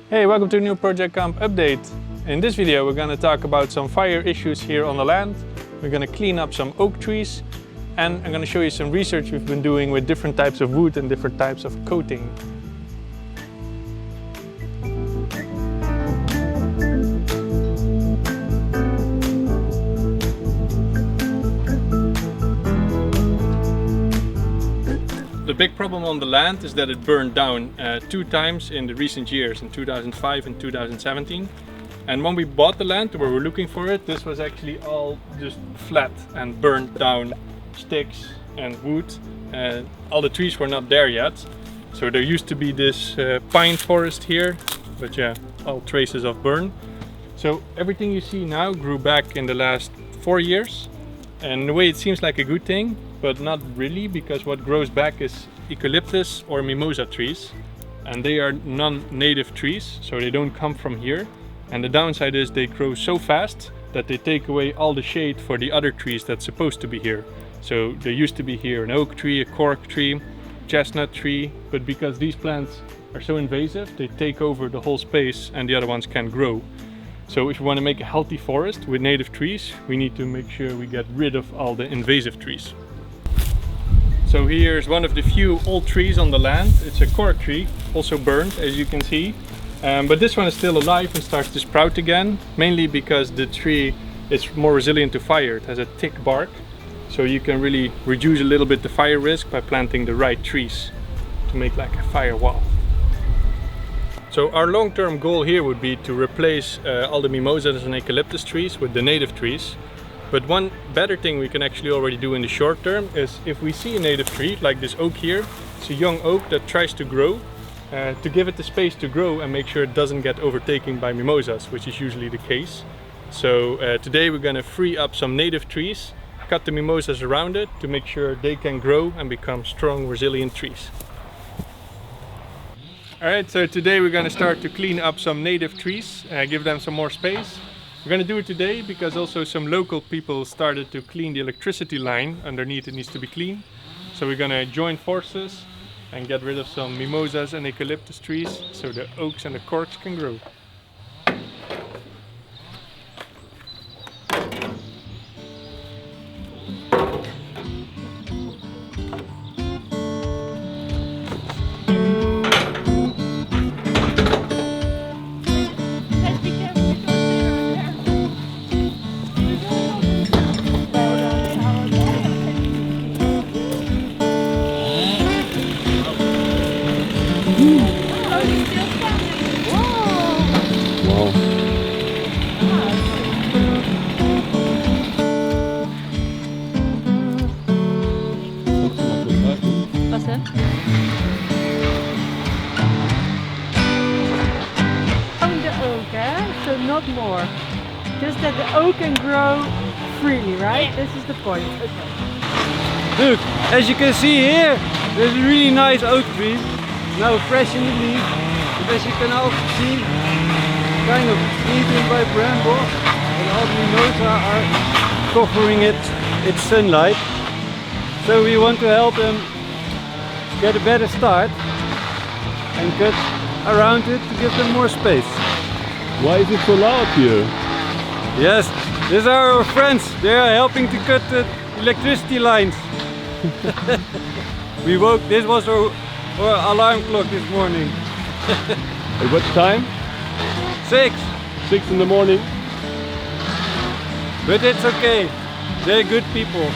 Hey, welcome to a new Project Kamp update. In this video we're going to talk about some fire issues here on the land. We're going to clean up some oak trees and I'm going to show you some research we've been doing with different types of wood and different types of coating. The big problem on the land is that it burned down 2 times in the recent years, in 2005 and 2017. And when we bought the land where we're looking for it, this was actually all just flat and burned down sticks and wood. All the trees were not there yet. So there used to be this pine forest here, but yeah, all traces of burn. So everything you see now grew back in the last 4 years. And in a way it seems like a good thing, but not really, because what grows back is eucalyptus or mimosa trees. And they are non-native trees, so they don't come from here. And the downside is they grow so fast that they take away all the shade for the other trees that's supposed to be here. So there used to be here an oak tree, a cork tree, chestnut tree, but because these plants are so invasive, they take over the whole space and the other ones can't grow. So if we want to make a healthy forest with native trees, we need to make sure we get rid of all the invasive trees. So here's one of the few old trees on the land. It's a cork tree, also burned, as you can see. But this one is still alive and starts to sprout again, mainly because the tree is more resilient to fire. It has a thick bark, so you can really reduce a little bit the fire risk by planting the right trees to make like a fire wall. So our long-term goal here would be to replace all the mimosas and eucalyptus trees with the native trees. But one better thing we can actually already do in the short term is if we see a native tree, like this oak here, it's a young oak that tries to grow, to give it the space to grow and make sure it doesn't get overtaken by mimosas, which is usually the case. So today we're going to free up some native trees, cut the mimosas around it to make sure they can grow and become strong, resilient trees. Alright, so today we're going to start to clean up some native trees, give them some more space. We're going to do it today because also some local people started to clean the electricity line underneath. It needs to be clean. So we're going to join forces and get rid of some mimosas and eucalyptus trees so the oaks and the corks can grow. So not more. Just that the oak can grow freely, right? Yeah. This is the point. Okay. Look, as you can see here, there's a really nice oak tree. Now fresh in the leaf. But as you can also see, kind of eaten by brambles. And all the mimosa are covering its sunlight. So we want to help them get a better start and cut around it to give them more space. Why is it so loud here? Yes, these are our friends. They are helping to cut the electricity lines. This was our alarm clock this morning. At what time? 6. 6 in the morning. But it's okay. They're good people.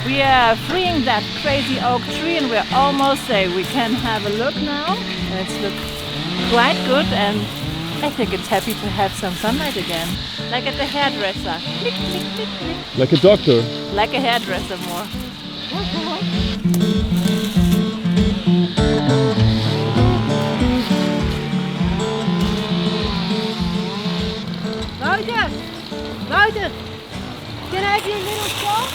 We are freeing that crazy oak tree and we're almost there. We can have a look now. It's looks quite good and I think it's happy to have some sunlight again. Like at the hairdresser. Click, click, click, click. Like a doctor. Like a hairdresser more. Wouter! Wouter! Get have your little song?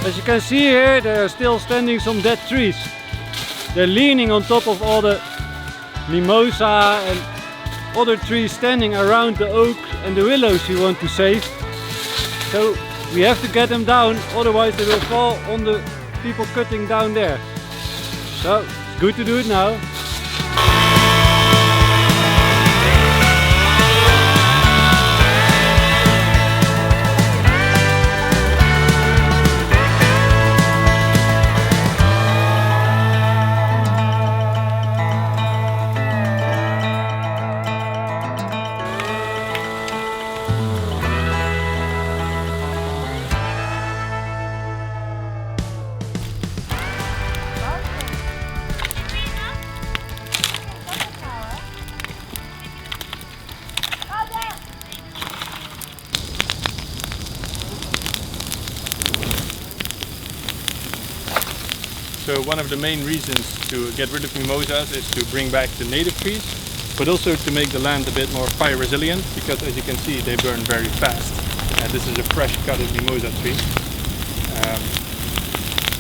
As you can see here, there are still standing some dead trees. They're leaning on top of all the mimosa and other trees standing around the oak and the willows we want to save. So we have to get them down, otherwise they will fall on the people cutting down there. So it's good to do it now. So one of the main reasons to get rid of mimosas is to bring back the native trees, but also to make the land a bit more fire resilient, because as you can see they burn very fast. And this is a fresh cutted mimosa tree.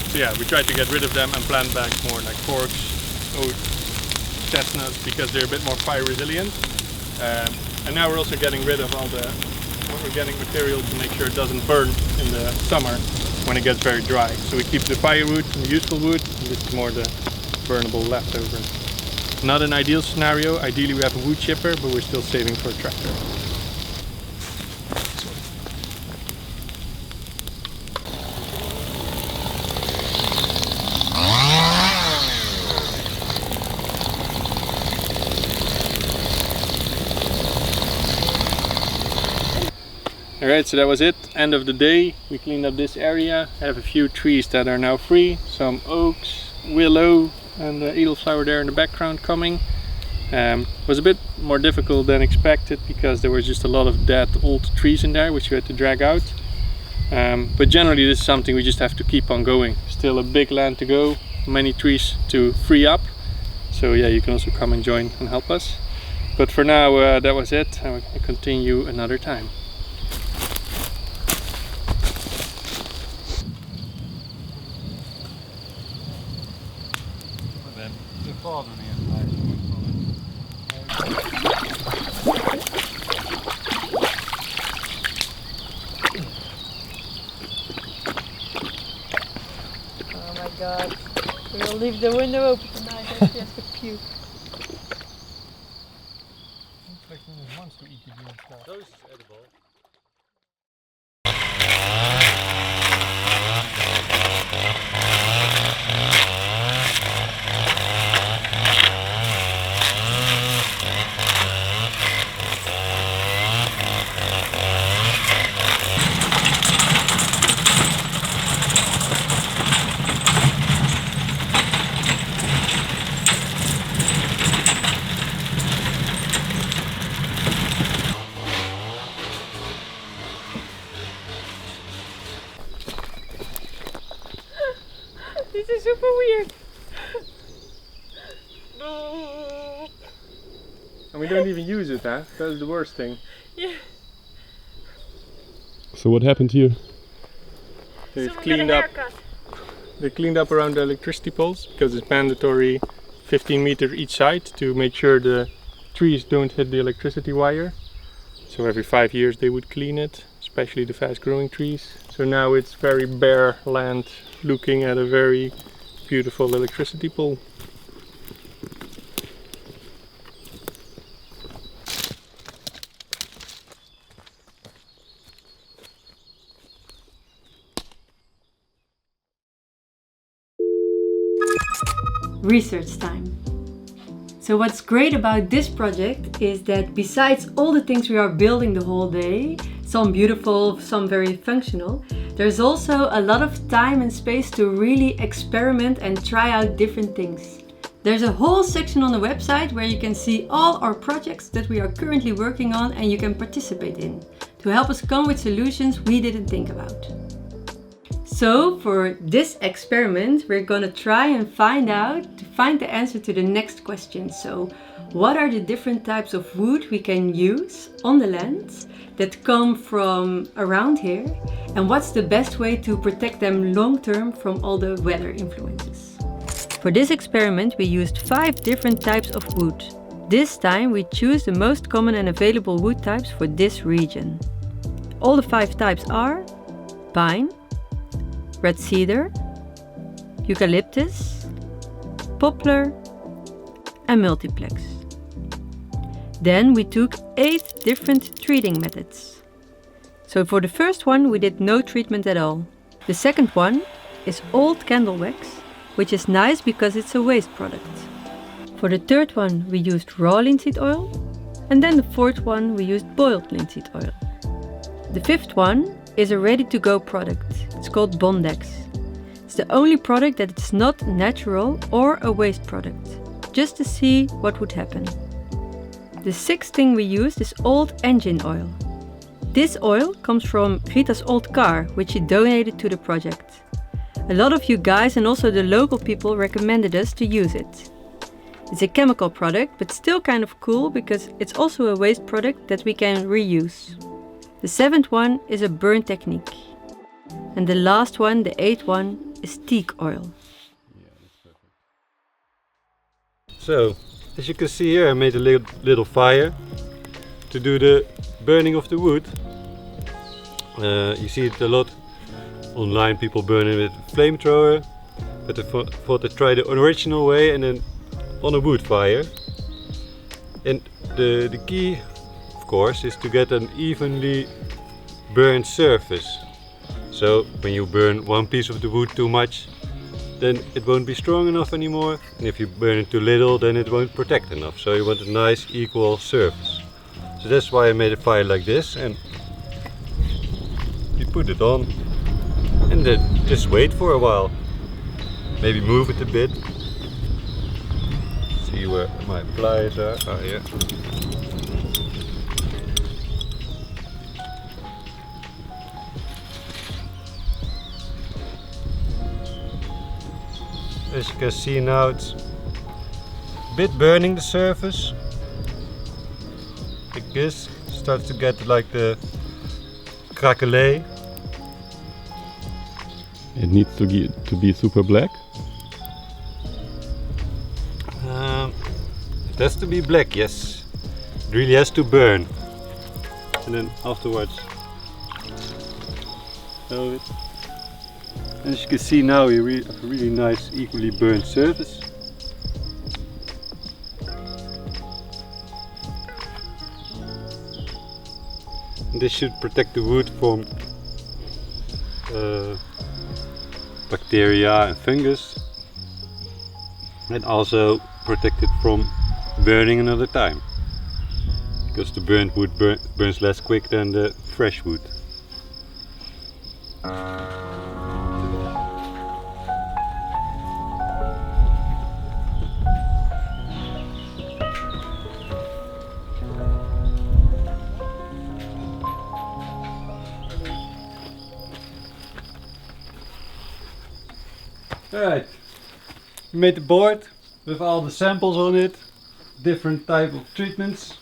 So yeah, we try to get rid of them and plant back more like forks, oats, chestnuts, because they're a bit more fire resilient. And now we're also getting rid of all the organic material to make sure it doesn't burn in the summer when it gets very dry. So we keep the firewood and the useful wood, and this is more the burnable leftover. Not an ideal scenario. Ideally we have a wood chipper, but we're still saving for a tractor. Alright, so that was it. End of the day. We cleaned up this area. I have a few trees that are now free. Some oaks, willow, and the edelflower there in the background coming. Was a bit more difficult than expected because there was just a lot of dead old trees in there which we had to drag out. But generally this is something we just have to keep on going. Still a big land to go, many trees to free up. So yeah, you can also come and join and help us. But for now that was it, and we'll continue another time. Oh my god, we'll leave the window open tonight, I have to puke. Wants to eat the green stuff. Those is edible. This is super weird. And we don't even use it, huh? That's the worst thing. Yeah. So what happened here? They've Someone cleaned got a up. haircut. They cleaned up around the electricity poles because it's mandatory 15 meters each side to make sure the trees don't hit the electricity wire. So every 5 years they would clean it, especially the fast growing trees. So now it's very bare land looking at a very beautiful electricity pole. research time. So what's great about this project is that besides all the things we are building the whole day, some beautiful, some very functional, there's also a lot of time and space to really experiment and try out different things. There's a whole section on the website where you can see all our projects that we are currently working on and you can participate in to help us come with solutions we didn't think about. So for this experiment, we're gonna try and find the answer to the next question. So what are the different types of wood we can use on the land that come from around here? And what's the best way to protect them long term from all the weather influences? For this experiment, we used 5 different types of wood. This time we choose the most common and available wood types for this region. All the 5 types are pine, red cedar, eucalyptus, poplar and multiplex. Then we took 8 different treating methods. So for the first one we did no treatment at all. The second one is old candle wax, which is nice because it's a waste product. For the third one we used raw linseed oil, and then the fourth one we used boiled linseed oil. The fifth one is a ready-to-go product. It's called Bondex. It's the only product that is not natural or a waste product, just to see what would happen. The sixth thing we used is old engine oil. This oil comes from Rita's old car, which she donated to the project. A lot of you guys and also the local people recommended us to use it. It's a chemical product, but still kind of cool because it's also a waste product that we can reuse. The seventh one is a burn technique. And the last one, the eighth one, is teak oil. So, as you can see here, I made a little fire to do the burning of the wood. You see it a lot online, people burn it with a flamethrower, but I thought I'd try the original way and then on a wood fire. And the key, of course, is to get an evenly burned surface. So when you burn one piece of the wood too much, then it won't be strong enough anymore, and if you burn it too little, then it won't protect enough. So you want a nice equal surface. So that's why I made a fire like this, and you put it on and then just wait for a while. Maybe move it a bit. See where my pliers are. Oh yeah. As you can see now, it's a bit burning the surface. Like this, starts to get like the craquelé. It needs to be super black. It has to be black, yes. It really has to burn. And then afterwards, show it. As you can see now, you have a really nice, equally burned surface. And this should protect the wood from bacteria and fungus, and also protect it from burning another time, because the burnt wood burns less quick than the fresh wood. Alright, we made the board with all the samples on it, different type of treatments.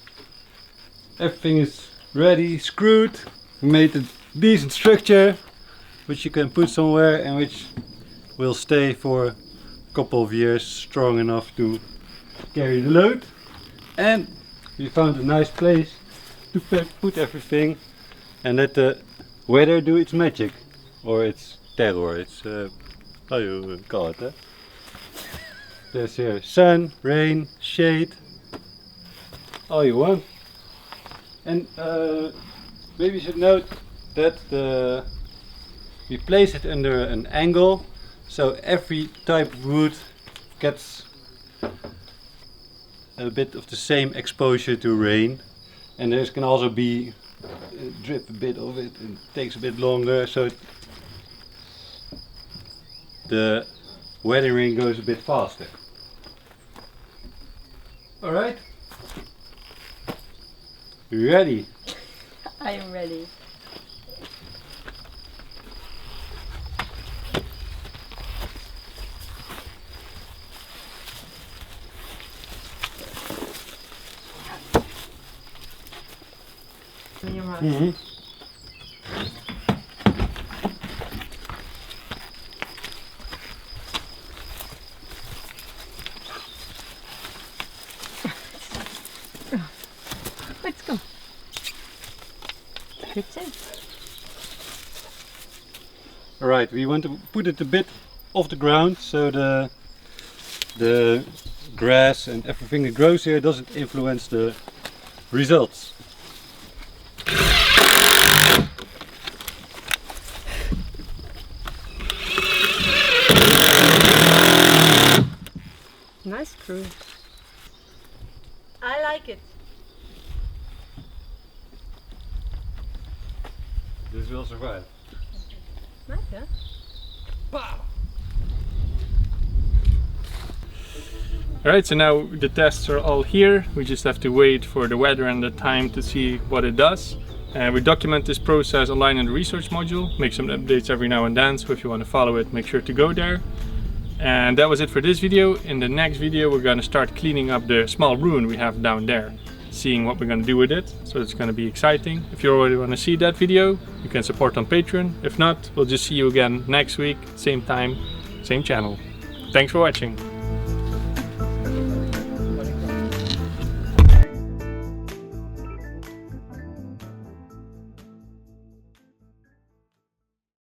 Everything is ready, screwed. We made a decent structure which you can put somewhere and which will stay for a couple of years, strong enough to carry the load. And we found a nice place to put everything and let the weather do its magic, or its terror. It's how you call it, eh? There's here sun, rain, shade, all you want. And maybe you should note that we place it under an angle, so every type of wood gets a bit of the same exposure to rain, and there can also be drip a bit of it, and it takes a bit longer, so the weathering goes a bit faster. Alright? Ready? I am ready. In your mouth. Mm-hmm. Let's go. Good too. Alright, we want to put it a bit off the ground so the grass and everything that grows here doesn't influence the results. Nice crew. I like it. This will survive. Nice, huh? Alright, so now the tests are all here. We just have to wait for the weather and the time to see what it does. And we document this process online in the research module, make some updates every now and then, so if you want to follow it, make sure to go there. And that was it for this video. In the next video we're going to start cleaning up the small ruin we have down there, seeing what we're going to do with it, so it's going to be exciting. If you already want to see that video, you can support on Patreon. If not, we'll just see you again next week, same time, same channel. Thanks for watching.